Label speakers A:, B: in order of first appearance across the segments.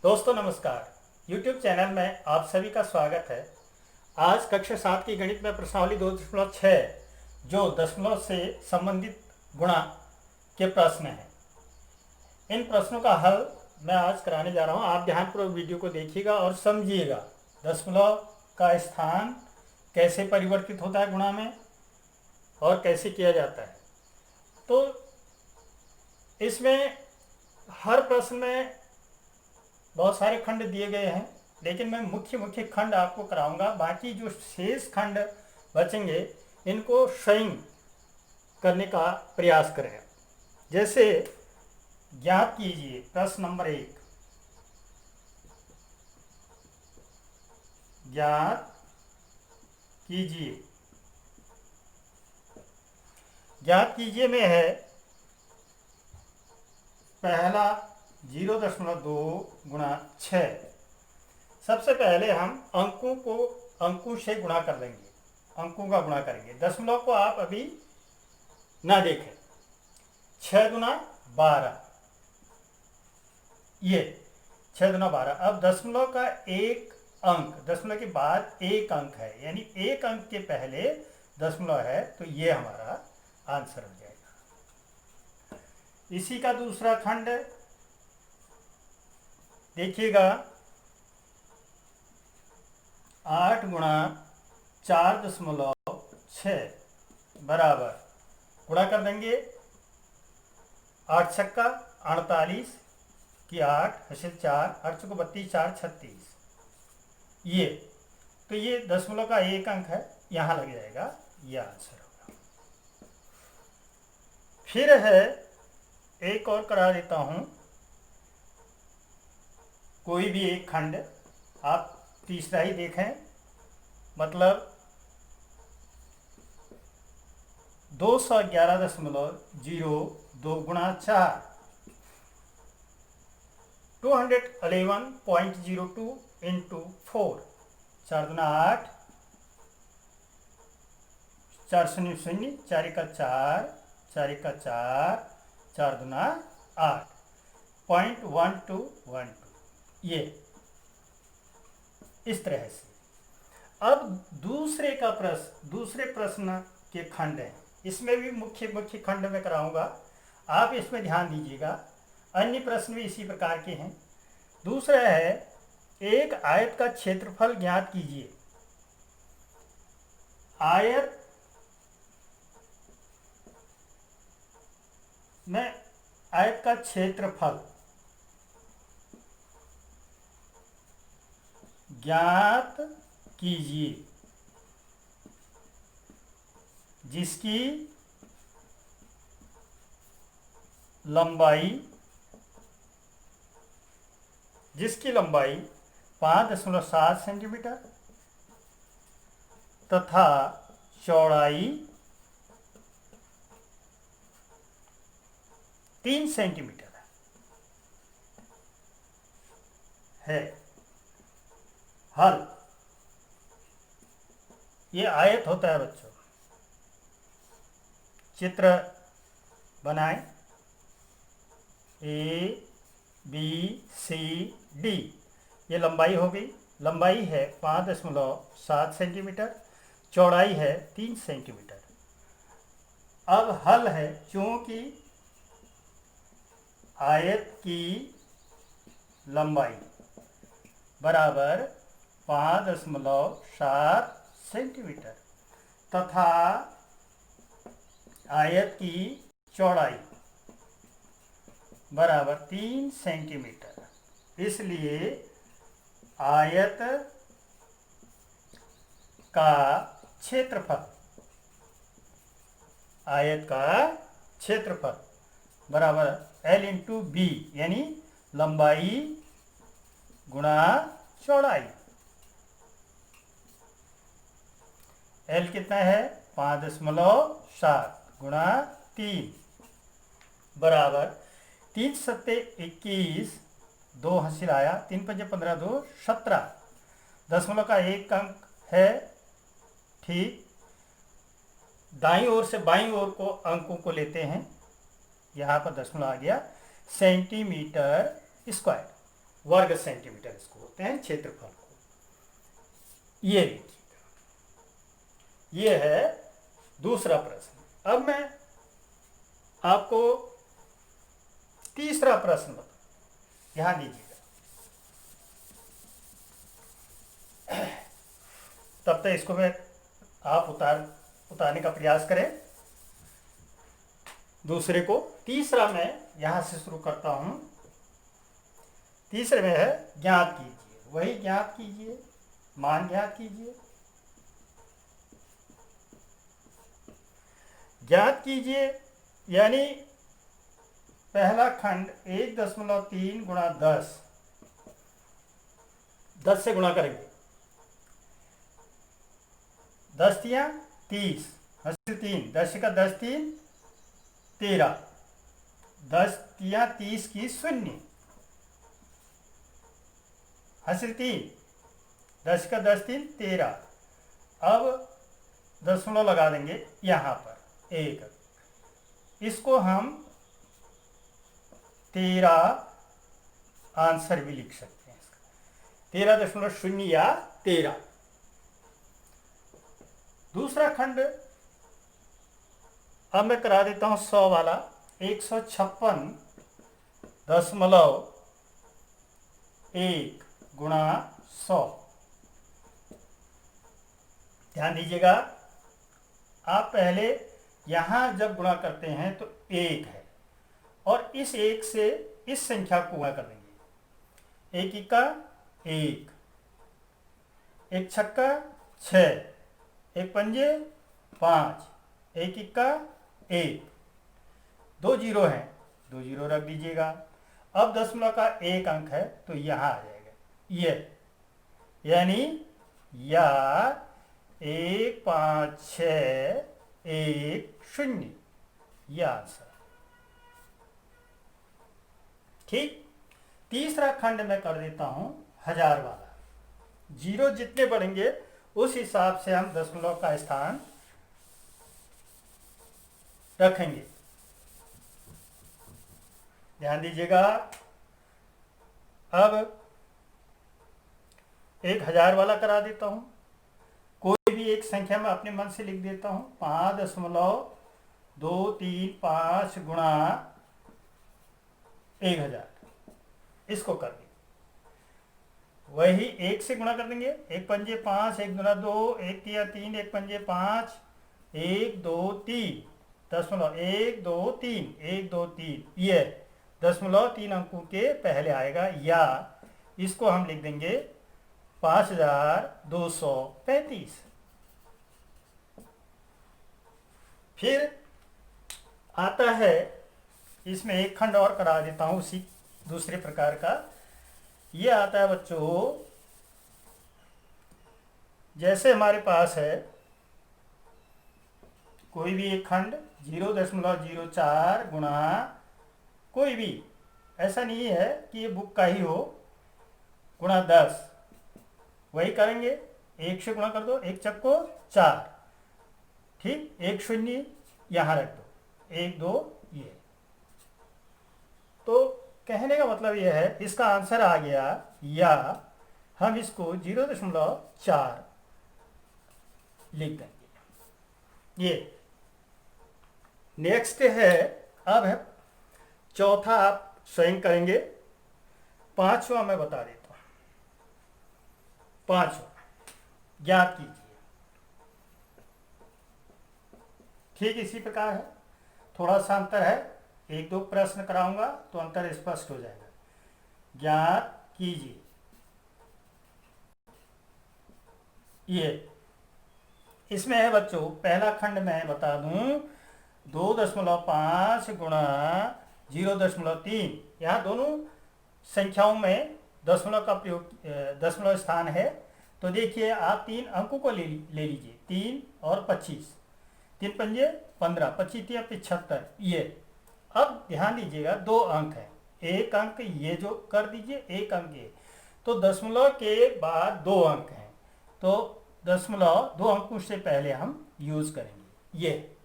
A: दोस्तों नमस्कार। YouTube channel में आप सभी का स्वागत है। आज कक्षा 7 की गणित में प्रश्नावली 2.6 जो दशमलव से संबंधित गुणा के प्रश्न हैं, इन प्रश्नों का हल मैं आज कराने जा रहा हूं। आप ध्यानपूर्वक वीडियो को देखिएगा और समझिएगा दशमलव का स्थान कैसे परिवर्तित होता है गुणा में और कैसे किया जाता है। तो इसमें हर प्रश्न में बहुत सारे खंड दिए गए हैं, लेकिन मैं मुख्य मुख्य खंड आपको कराऊंगा। बाकी जो शेष खंड बचेंगे इनको स्वयं करने का प्रयास करें। जैसे ज्ञात कीजिए प्रश्न नंबर 1, ज्ञात कीजिए। ज्ञात कीजिए में है पहला 0.2 गुणा 6। सबसे पहले हम अंकों से गुणा कर देंगे, अंकों का गुणा करेंगे। दशमलव को आप अभी ना देखें। 6 गुना 12, ये 6 गुना 12। अब दशमलव का एक अंक, दशमलव के बाद एक अंक है, यानी एक अंक के पहले दशमलव है, तो ये हमारा आंसर हो जाएगा। इसी का दूसरा खंड देखिएगा, 8 गुणा 4.6 बराबर, गुणा कर देंगे। 8 छक्का 48 की 8 हासिल 4, 8 चौको 32, 4 36। ये तो ये दशमलव का एक अंक है, यहाँ लग जाएगा, ये आंसर होगा। फिर है एक और करा देता हूँ, कोई भी एक खंड आप तीसरा ही देखें। मतलब 211.02 गुणा 4, 211.02 इंटू 4, 4 गुना 8, 4 शून्य शून्य, 4 का 4, 4 का 4, 4 गुना 8.1212, ये इस तरह से। अब दूसरे प्रश्न के खंड हैं, इसमें भी मुख्य मुख्य खंड में कराऊंगा, आप इसमें ध्यान दीजिएगा। अन्य प्रश्न भी इसी प्रकार के हैं। दूसरा है एक आयत का क्षेत्रफल ज्ञात कीजिए। आयत में आयत का क्षेत्रफल ज्ञात कीजिए जिसकी लंबाई 5.7 सेंटीमीटर तथा चौड़ाई 3 सेंटीमीटर है। हल, ये आयत होता है बच्चों। चित्र बनाएं, ए बी सी डी, ये लंबाई हो गई। लंबाई है 5.7 सेंटीमीटर, चौड़ाई है 3 सेंटीमीटर। अब हल है, चूंकि आयत की लंबाई बराबर 5.7 सेंटीमीटर तथा आयत की चौड़ाई बराबर 3 सेंटीमीटर, इसलिए आयत का क्षेत्रफल बराबर L इंटू बी, यानी लंबाई गुणा चौड़ाई। L कितना है 5.7 गुणा 3 बराबर 3 सत्ते 21, 2 हासिल आया, 3 पंजे 15, 2 17। दशमलव का एक अंक है, ठीक। दाईं ओर से बाईं ओर को अंकों को लेते हैं, यहाँ पर दशमलव आ गया, सेंटीमीटर स्क्वायर। वर्ग सेंटीमीटर इसको बोलते हैं, क्षेत्रफल को। ये देखिए, ये है दूसरा प्रश्न। अब मैं आपको तीसरा प्रश्न बता, ध्यान दीजिएगा। तब तक इसको मैं आप उतारने का प्रयास करें दूसरे को। तीसरा मैं यहां से शुरू करता हूं। तीसरे में है ज्ञात कीजिए, वही ज्ञात कीजिए, मान ज्ञात कीजिए। ज्ञात कीजिए यानी पहला खंड 1.3 गुणा 10, 10 से गुणा करेंगे, 10 तिया 30, 3, 10 का 10 3 13, 10 तिया 30 की 0, 3, 10 का 10 3 13। अब दशमलव लगा देंगे यहाँ पर एक, इसको हम 13 आंसर भी लिख सकते हैं इसका, 13.0 या 13। दूसरा खंड अब मैं करा देता हूं 100 वाला, 156.1 गुणा 100। ध्यान दीजिएगा, आप पहले यहां जब गुणा करते हैं तो 1 है, और इस 1 से इस संख्या को गुणा कर देंगे। 1 इक्का 1, 1 छक्का 6, 1 पंजे 5, 1 इक्का 1, 2 जीरो हैं, 2 जीरो रख दीजिएगा। अब दशमलव का 1 अंक है तो यहां आ जाएगा ये, यानी या 1 5 6 1 0, यह आंसर। ठीक। तीसरा खंड में कर देता हूं 1000 वाला। जीरो जितने बढ़ेंगे उस हिसाब से हम दशमलव का स्थान रखेंगे। ध्यान दीजिएगा, अब 1000 वाला करा देता हूं। कोई भी एक संख्या में अपने मन से लिख देता हूं, 5.235 गुणा 1000, इसको कर देंगे। वही 1 से गुणा कर देंगे, 1 पंजे 5, 1 गुना 2, 1 तिया 3, 1 पंजे 5, 1 2 3, दशमलव 1 2 3, 1 2 3, ये दशमलव 3 अंकों के पहले आएगा, या इसको हम लिख देंगे 5235। फिर आता है, इसमें एक खंड और करा देता हूं उसी दूसरे प्रकार का। ये आता है बच्चों, जैसे हमारे पास है कोई भी एक खंड 0.04 गुणा, कोई भी, ऐसा नहीं है कि ये बुक का ही हो, गुणा 10, वही करेंगे। 1 से गुणा कर दो, 1 चक्को 4, ठीक, 1 0 यहां रख दो, 1 2 ये। तो कहने का मतलब यह है, इसका आंसर आ गया, या हम इसको 0.4 लिख देंगे। ये नेक्स्ट है। अब है चौथा, आप स्वयं करेंगे। पांचवा मैं बता देता हूं। पांचवा ज्ञात कीजिए। ठीक इसी प्रकार है, थोड़ा सा अंतर है, 1 2 प्रश्न कराऊंगा तो अंतर स्पष्ट हो जाएगा। ज्ञात कीजिए, ये इसमें है बच्चों, पहला खंड मैं बता दूं, 2.5 गुणा 0.3, यहाँ दोनों संख्याओं में दशमलव का प्रयोग, दशमलव स्थान है। तो देखिए, आप 3 अंकों को ले लीजिए, 3 और 25, 3 पंजे 15, 25 या 75, ये। अब ध्यान दीजिएगा, 2 अंक है, एक अंक ये जो कर दीजिए, एक अंक ये, तो दशमलव के बाद 2 अंक हैं, तो दशमलव 2 अंकों से पहले हम यूज करेंगे। ये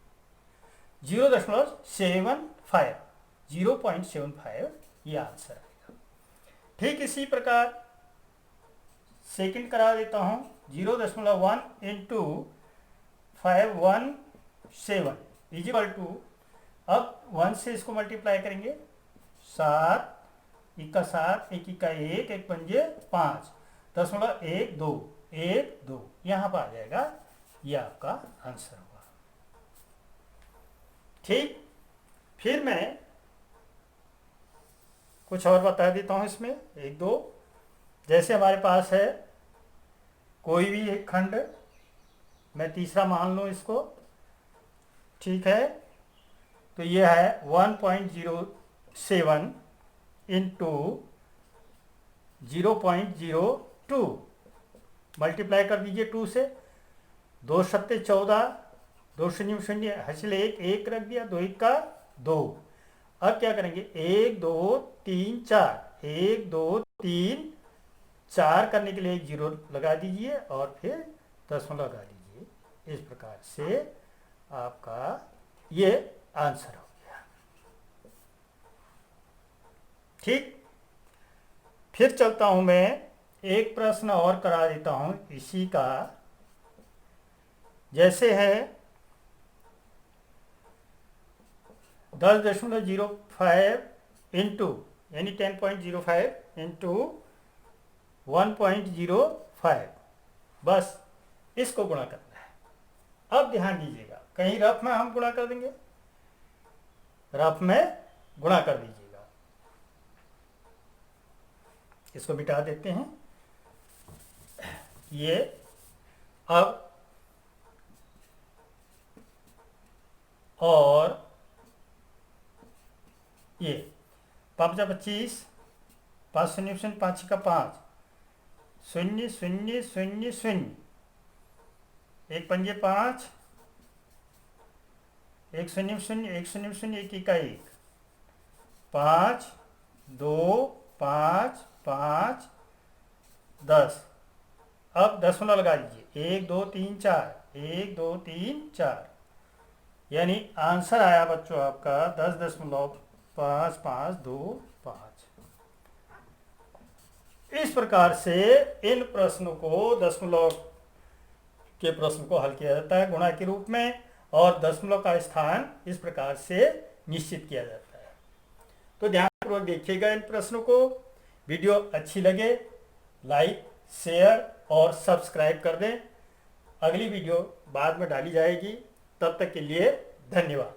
A: 0.75, 0.75 ये आंसर आएगा। ठीक इसी प्रकार सेकंड करा देता हूँ। 0.1 इंटू 517 इजिकल टू, अब 1 से इसको मल्टीप्लाई करेंगे, 7 इक्का 7, एक इक्का 1, एक पंजे 5, 0.12 यहाँ पर आ जाएगा। यह आपका आंसर होगा। ठीक, फिर मैं कुछ और बता देता हूँ इसमें, एक दो। जैसे हमारे पास है कोई भी एक खंड, मैं तीसरा मान लूँ इसको, ठीक है। तो ये है 1.07 इंटू 0.02, मल्टीप्लाई कर दीजिए 2 से, 2 सत्ते 14, 2 शून्य शून्य हासिल 1, 1 रख दिया, 2 1 का 2। अब क्या करेंगे, 1 2 3 4, 1 2 3 4 करने के लिए एक 0 लगा दीजिए और फिर दशमलव लगा दीजिए। इस प्रकार से आपका ये आंसर हो गया। ठीक, फिर चलता हूं मैं, एक प्रश्न और करा देता हूं इसी का। जैसे है 10.05 इंटू यानी 10.05 इंटू 1.05, बस इसको गुणा करना है। अब ध्यान दीजिएगा, कहीं रफ में हम गुणा कर देंगे, रफ में गुणा कर दीजिएगा। इसको मिटा देते हैं। ये अब और ये 5 25, 5 शून्य शून्य 5 का 5, 0 0 0 0, एक पंजे 5, 1 शून्य शून्य 1 शून्य शून्य 1 का 1, 5 2 5 5 10। अब दशमलव लगा दीजिए, 1 2 3 4, 1 2 3 4, यानी आंसर आया बच्चों आपका 10.5525। इस प्रकार से इन प्रश्नों को, दशमलव के प्रश्न को हल किया जाता है गुणा के रूप में, और दशमलव का स्थान इस प्रकार से निश्चित किया जाता है। तो ध्यानपूर्वक देखिएगा इन प्रश्नों को। वीडियो अच्छी लगे लाइक, शेयर और सब्सक्राइब कर दें। अगली वीडियो बाद में डाली जाएगी। तब तक के लिए धन्यवाद।